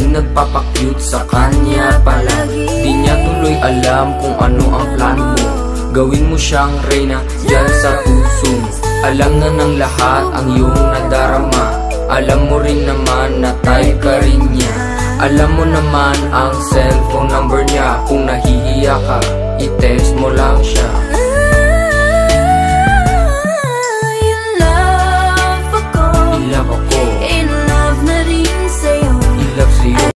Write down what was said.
laging nagpapakyut sa kanya palagi. Di niya tuloy alam kung ano ang plano mo. Gawin mo siyang reyna dyan sa puso mo. Alam na ng lahat ang iyong nadarama. Alam mo rin naman na type ka rin niya. Alam mo naman ang cellphone number niya. Kung nahihiya ka, i-text mo lang siya.